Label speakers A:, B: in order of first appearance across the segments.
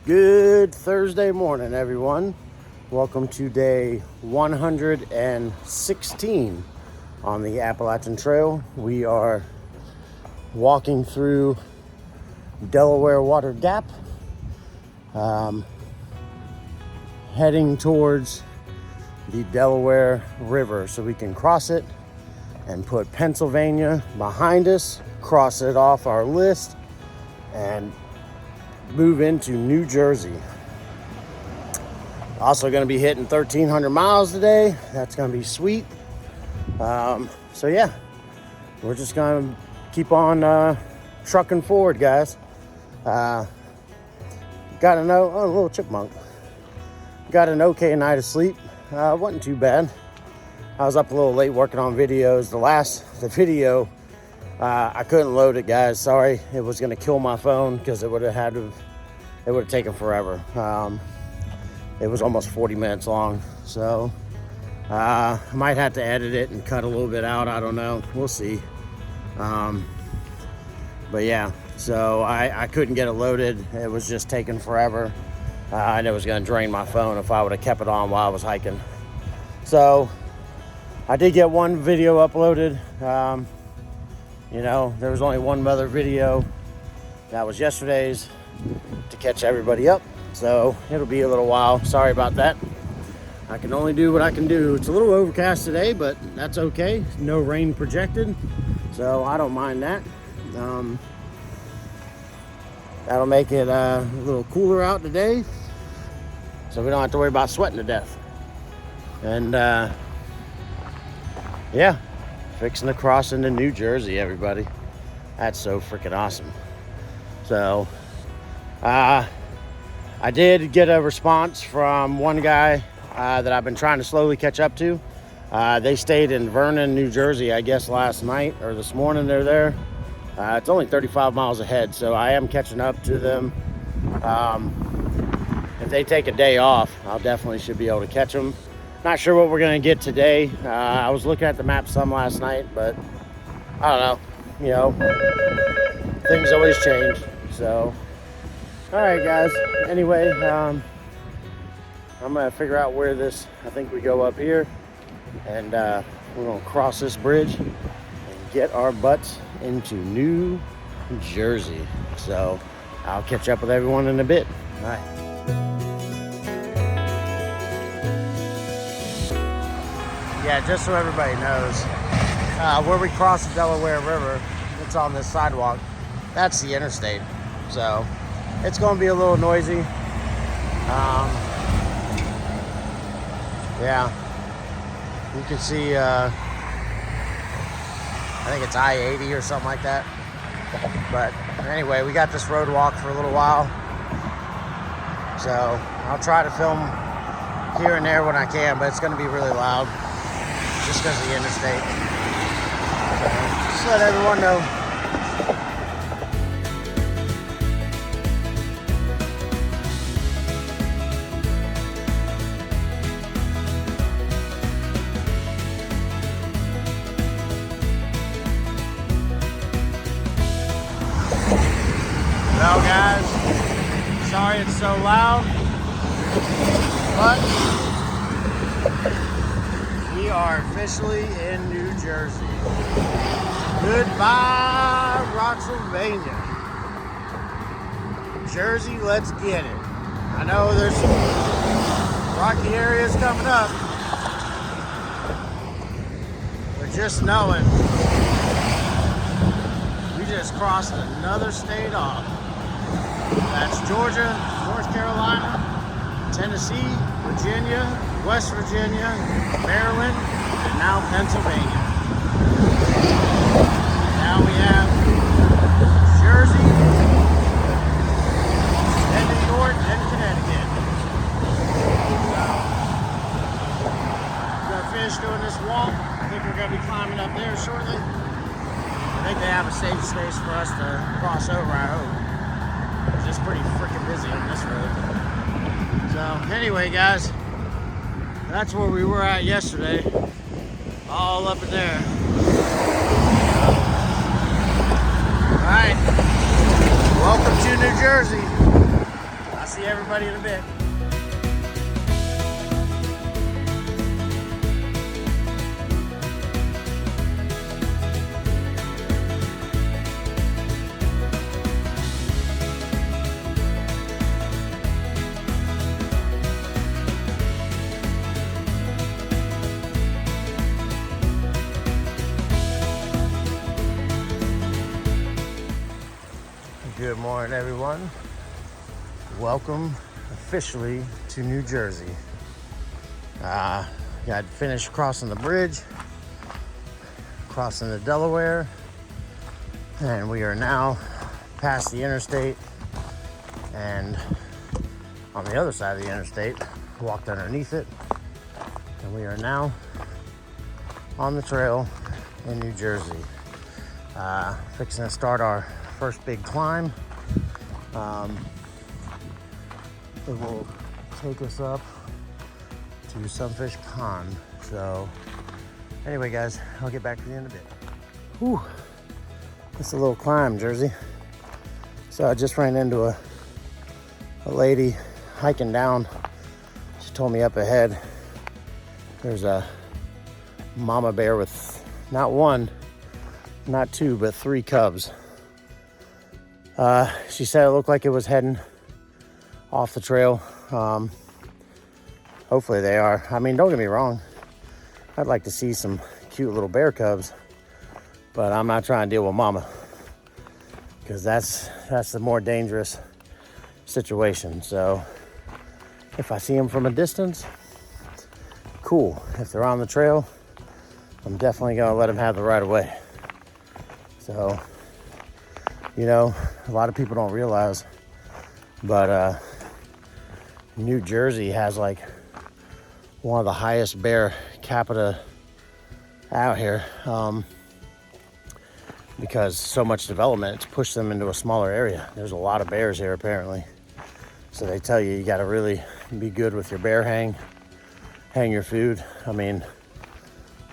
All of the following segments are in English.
A: Good Thursday morning, everyone. Welcome to day 116 on the Appalachian Trail. We are walking through Delaware Water Gap, heading towards the Delaware River so we can cross it and put Pennsylvania behind us, cross it off our list, and move into New Jersey. Also going to be hitting 1,300 miles today. That's going to be sweet. So yeah, we're just going to keep on trucking forward, guys. Got a little chipmunk. Got an okay night of sleep. Wasn't too bad. I was up a little late working on videos. The video, I couldn't load it, guys. Sorry, it was going to kill my phone because it would have taken forever. It was almost 40 minutes long, so I might have to edit it and cut a little bit out. I don't know. We'll see. But yeah, so I couldn't get it loaded. It was just taking forever, and it was going to drain my phone if I would have kept it on while I was hiking. So I did get one video uploaded. There was only one other video. That was yesterday's to catch everybody up. So it'll be a little while. Sorry about that. I can only do what I can do. It's a little overcast today, but that's okay. No rain projected, so I don't mind that. That'll make it a little cooler out today, so we don't have to worry about sweating to death. And yeah, fixing to cross into New Jersey, everybody. That's so freaking awesome. So I did get a response from one guy that I've been trying to slowly catch up to. They stayed in Vernon, New Jersey, I guess last night or this morning they're there. It's only 35 miles ahead, so I am catching up to them. If they take a day off, I'll definitely should be able to catch them. Not sure what we're going to get today. I was looking at the map some last night, but I don't know. Things always change, so... All right, guys. Anyway, I'm going to figure out where I think we go up here, and we're going to cross this bridge and get our butts into New Jersey. So I'll catch up with everyone in a bit. All right. Yeah, just so everybody knows, where we cross the Delaware River, it's on this sidewalk. That's the interstate. So it's going to be a little noisy. Yeah, you can see, I think it's I-80 or something like that. But anyway, we got this road walk for a little while. So I'll try to film here and there when I can, but it's going to be really loud just because of the interstate. So just let everyone know. Well, guys, sorry it's so loud, but we are officially in New Jersey. Goodbye, Roxylvania. Jersey, let's get it. I know there's some rocky areas coming up, but just knowing we just crossed another state off. That's Georgia, North Carolina, Tennessee, Virginia, West Virginia, Maryland, and now Pennsylvania. Now we have Jersey, and New York, and Connecticut. So, we're going to finish doing this walk. I think we're going to be climbing up there shortly. I think they have a safe space for us to cross over, I hope. It's just pretty freaking busy on this road. So anyway, guys, that's where we were at yesterday. All up in there. All right. Welcome to New Jersey. I'll see everybody. everybody in a bit. Good morning, everyone. Welcome officially to New Jersey. Got finished crossing the bridge, crossing the Delaware, and we are now past the interstate, and on the other side of the interstate, walked underneath it, and we are now on the trail in New Jersey. Fixing to start our first big climb. It will take us up to Sunfish Pond. So anyway, guys, I'll get back to you in a bit. Whew, it's a little climb, Jersey. So I just ran into a lady hiking down. She told me up ahead there's a mama bear with not one, not two, but 3 cubs. She said it looked like it was heading off the trail. Hopefully they are. I mean, don't get me wrong. I'd like to see some cute little bear cubs, but I'm not trying to deal with mama, because that's the more dangerous situation. So if I see them from a distance, cool. If they're on the trail, I'm definitely gonna let them have the right of way. So, you know, a lot of people don't realize, but New Jersey has like one of the highest bear capita out here, because so much development, it's pushed them into a smaller area. There's a lot of bears here apparently. So they tell you gotta really be good with your bear hang your food. I mean,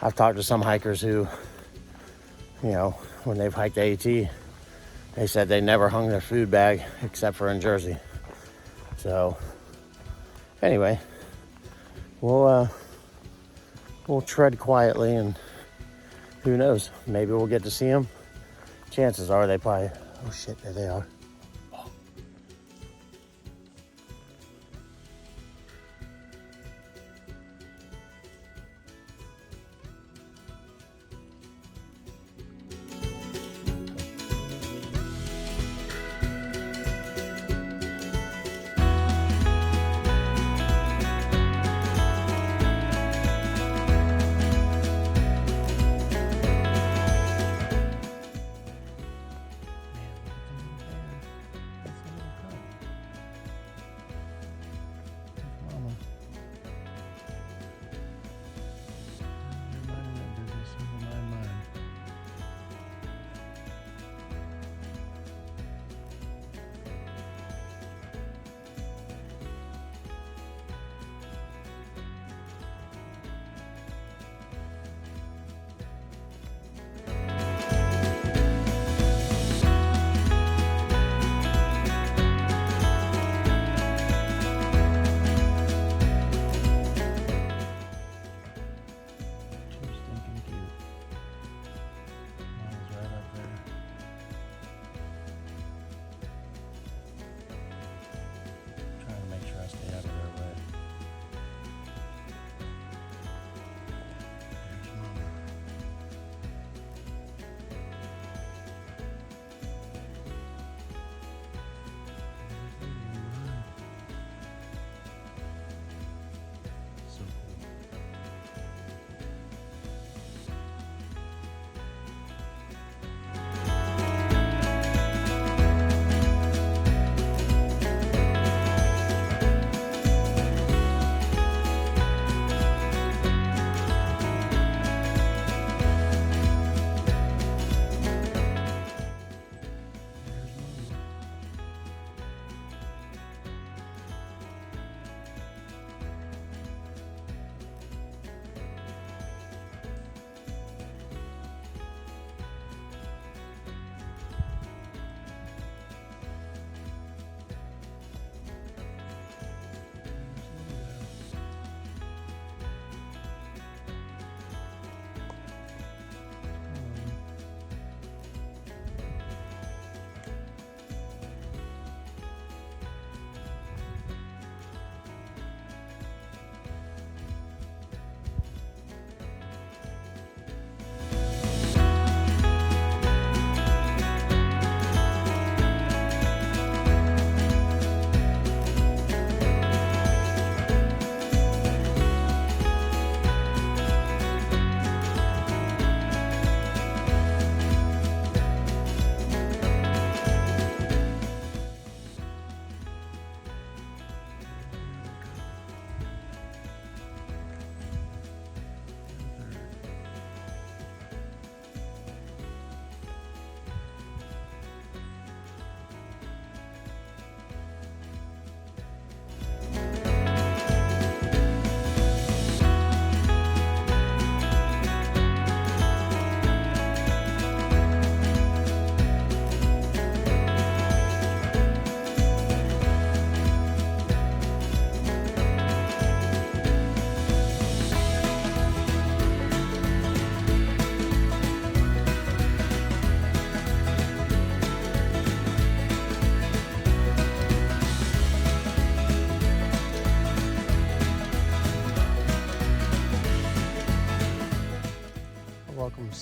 A: I've talked to some hikers who, you know, when they've hiked AT, they said they never hung their food bag except for in Jersey. So anyway, we'll tread quietly, and who knows, maybe we'll get to see them. Chances are they probably, oh shit, there they are.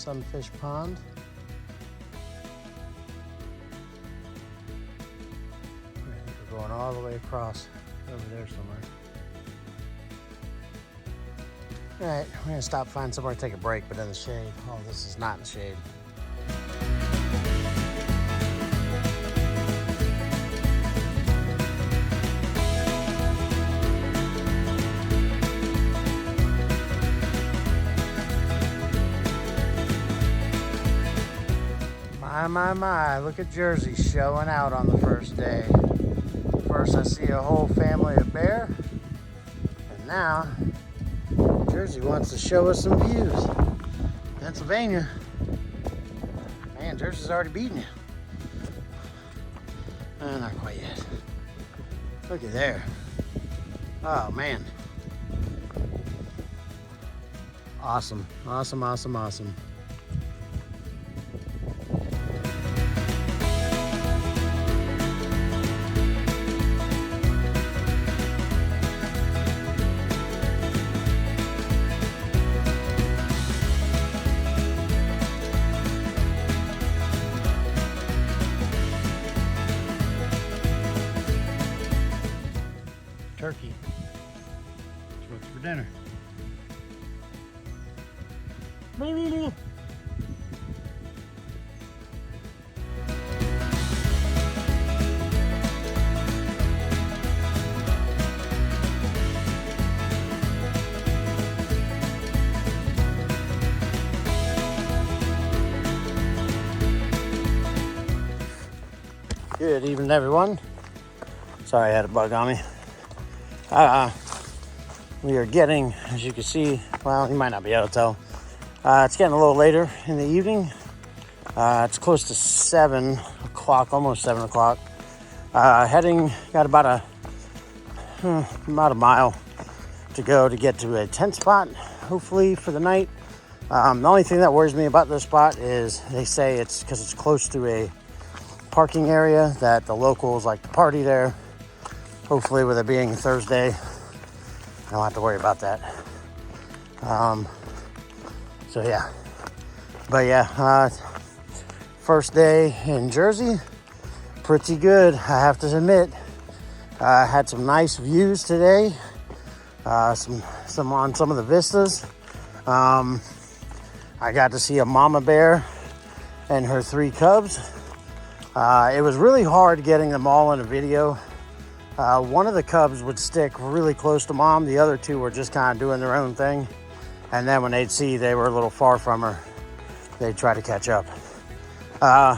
A: Sunfish Pond. I think we're going all the way across over there somewhere. All right, we're gonna stop, find somewhere to take a break, but in the shade. Oh, this is not in the shade. My, look at Jersey showing out on the first day. First I see a whole family of bear, and now Jersey wants to show us some views. Pennsylvania. Man, Jersey's already beaten you. Not quite yet. Look at there. Oh man. Awesome, awesome, awesome, awesome. Turkey. That's what's for dinner. Good evening, everyone. Sorry I had a bug on me. We are getting, as you can see, well, you might not be able to tell, it's getting a little later in the evening. It's close to 7 o'clock, almost 7 o'clock. Got about a mile to go to get to a tent spot, hopefully for the night. The only thing that worries me about this spot is they say it's because it's close to a parking area that the locals like to party there. Hopefully, with it being Thursday, I don't have to worry about that. So yeah, but yeah, first day in Jersey, pretty good. I have to admit, I had some nice views today. Some on some of the vistas. I got to see a mama bear and her 3 cubs. It was really hard getting them all in a video. One of the cubs would stick really close to mom. The other 2 were just kind of doing their own thing. And then when they'd see they were a little far from her, they'd try to catch up.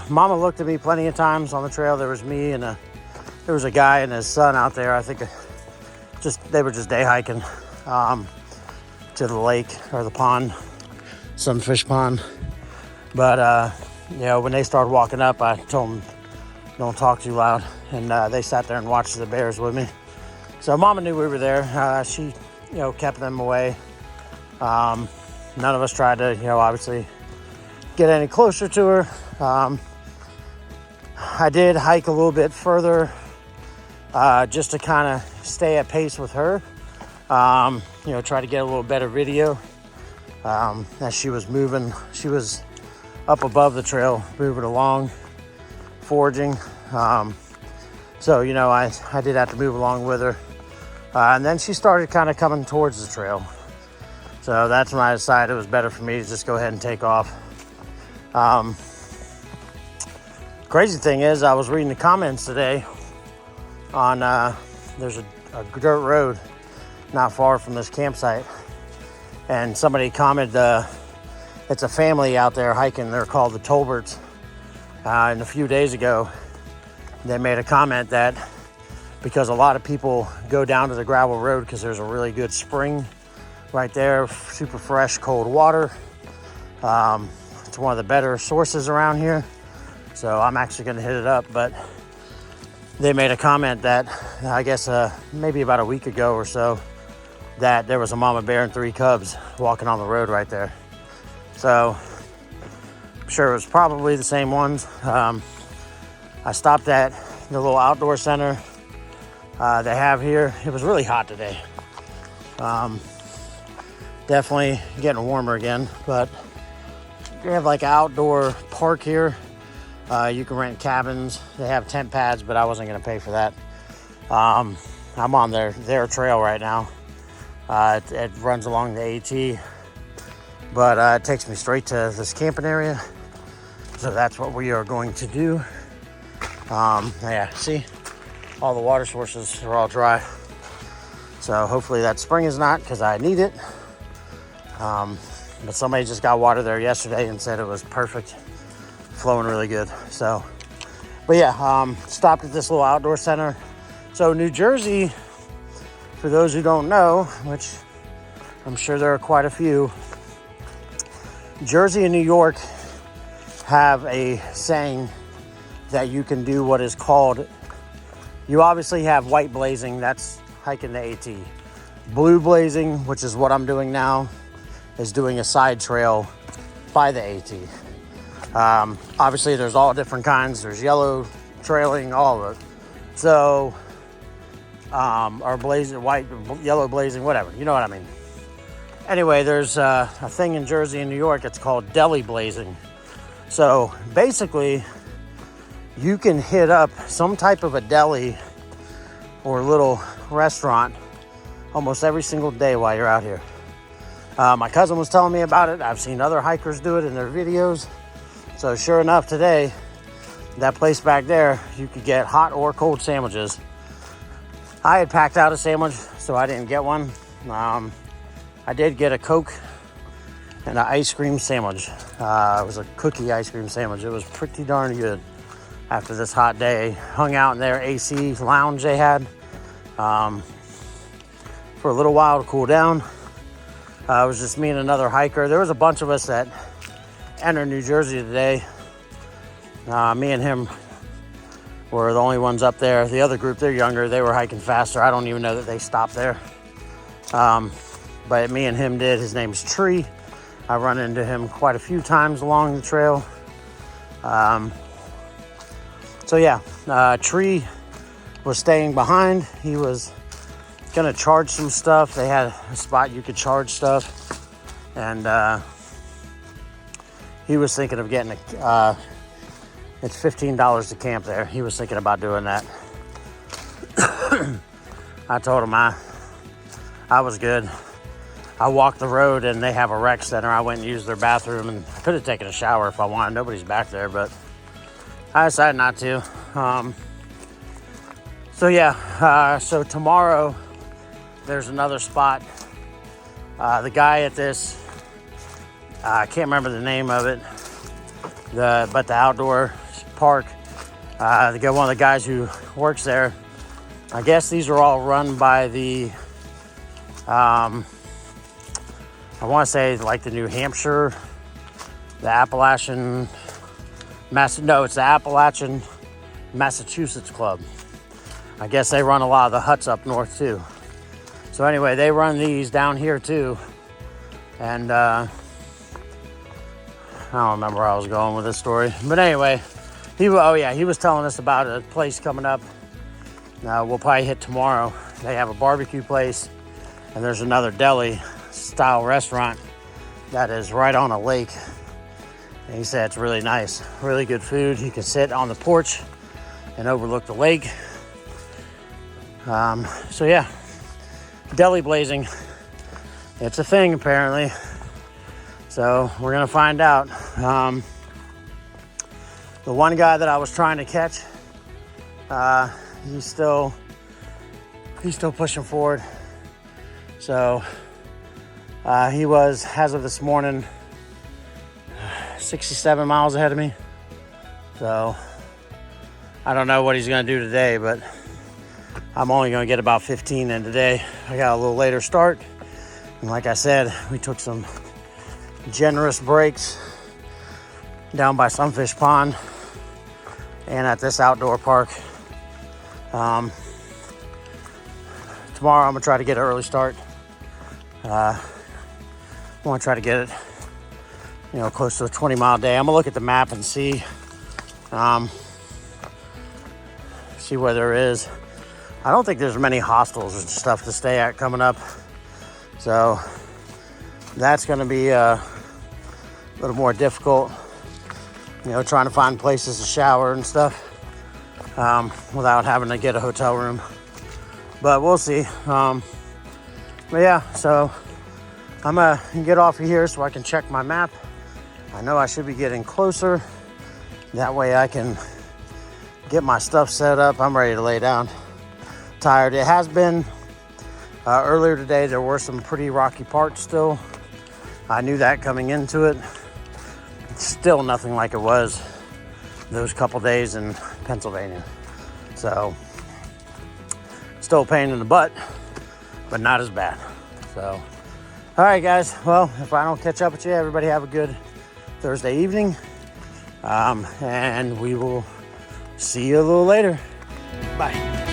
A: Mama looked at me plenty of times on the trail. There was me and there was a guy and his son out there. I think they were just day hiking to the lake or the pond, Sunfish Pond. But when they started walking up, I told them, don't talk too loud. And they sat there and watched the bears with me. So Mama knew we were there. She, kept them away. None of us tried to, obviously get any closer to her. I did hike a little bit further just to kind of stay at pace with her. Try to get a little better video as she was moving. She was up above the trail, moving along, foraging. So, I did have to move along with her. And then she started kind of coming towards the trail. So that's when I decided it was better for me to just go ahead and take off. Crazy thing is, I was reading the comments today on, there's a dirt road not far from this campsite. And somebody commented, it's a family out there hiking. They're called the Tolberts. And a few days ago, they made a comment that because a lot of people go down to the gravel road because there's a really good spring right there, super fresh, cold water. It's one of the better sources around here. So I'm actually going to hit it up. But they made a comment that I guess maybe about a week ago or so that there was a mama bear and 3 cubs walking on the road right there. So I'm sure it was probably the same ones. I stopped at the little outdoor center they have here. It was really hot today. Definitely getting warmer again, but they have like an outdoor park here. You can rent cabins. They have tent pads, but I wasn't gonna pay for that. I'm on their trail right now. It runs along the AT, but it takes me straight to this camping area. So that's what we are going to do. Yeah, see, all the water sources are all dry. So hopefully that spring is not, because I need it. But somebody just got water there yesterday and said it was perfect, flowing really good. So, but yeah, stopped at this little outdoor center. So New Jersey, for those who don't know, which I'm sure there are quite a few, Jersey and New York have a saying that you can do what is called, you obviously have white blazing, that's hiking the AT. Blue blazing, which is what I'm doing now, is doing a side trail by the AT. Obviously there's all different kinds. There's yellow trailing, all of it. So, or blazing, white, yellow blazing, whatever, you know what I mean. Anyway, there's a thing in Jersey and New York, it's called deli blazing. So basically, you can hit up some type of a deli or little restaurant almost every single day while you're out here. My cousin was telling me about it. I've seen other hikers do it in their videos. So sure enough, today, that place back there, you could get hot or cold sandwiches. I had packed out a sandwich, so I didn't get one. I did get a Coke and an ice cream sandwich. It was a cookie ice cream sandwich. It was pretty darn good after this hot day. Hung out in their AC lounge they had for a little while to cool down. It was just me and another hiker. There was a bunch of us that entered New Jersey today. Me and him were the only ones up there. The other group, they're younger. They were hiking faster. I don't even know that they stopped there. But me and him did. His name's Tree. I run into him quite a few times along the trail. So yeah, Tree was staying behind. He was gonna charge some stuff. They had a spot you could charge stuff, and he was thinking of getting it's $15 to camp there. He was thinking about doing that. I told him I was good. I walked the road and they have a rec center. I went and used their bathroom, and I could have taken a shower if I wanted. Nobody's back there, but I decided not to. So yeah, so tomorrow there's another spot. The guy at this, I can't remember the name of it, but the outdoor park, one of the guys who works there, I guess these are all run by the, I want to say like the New Hampshire, the Appalachian, it's the Appalachian Massachusetts Club. I guess they run a lot of the huts up north too. So anyway, they run these down here too. And I don't remember where I was going with this story. But anyway, he was telling us about a place coming up. We'll probably hit tomorrow. They have a barbecue place, and there's another deli style restaurant that is right on a lake. And he said it's really nice, really good food. You can sit on the porch and overlook the lake. So yeah, deli blazing, it's a thing apparently. So we're gonna find out. The one guy that I was trying to catch, he's still pushing forward. So he was, as of this morning, 67 miles ahead of me. So I don't know what he's gonna do today, but I'm only gonna get about 15 in today. I got a little later start. And like I said, we took some generous breaks down by Sunfish Pond and at this outdoor park. Tomorrow I'm gonna try to get an early start. I want to try to get it, close to a 20-mile day. I'm gonna look at the map and see where there is. I don't think there's many hostels and stuff to stay at coming up, so that's gonna be little more difficult, you know, trying to find places to shower and stuff without having to get a hotel room. But we'll see. But yeah, so I'm gonna get off of here so I can check my map. I know I should be getting closer. That way I can get my stuff set up. I'm ready to lay down. Tired. It has been earlier today. There were some pretty rocky parts still. I knew that coming into it. It's still nothing like it was those couple days in Pennsylvania. So still a pain in the butt, but not as bad. So all right, guys. Well, if I don't catch up with you, everybody have a good Thursday evening. And we will see you a little later. Bye.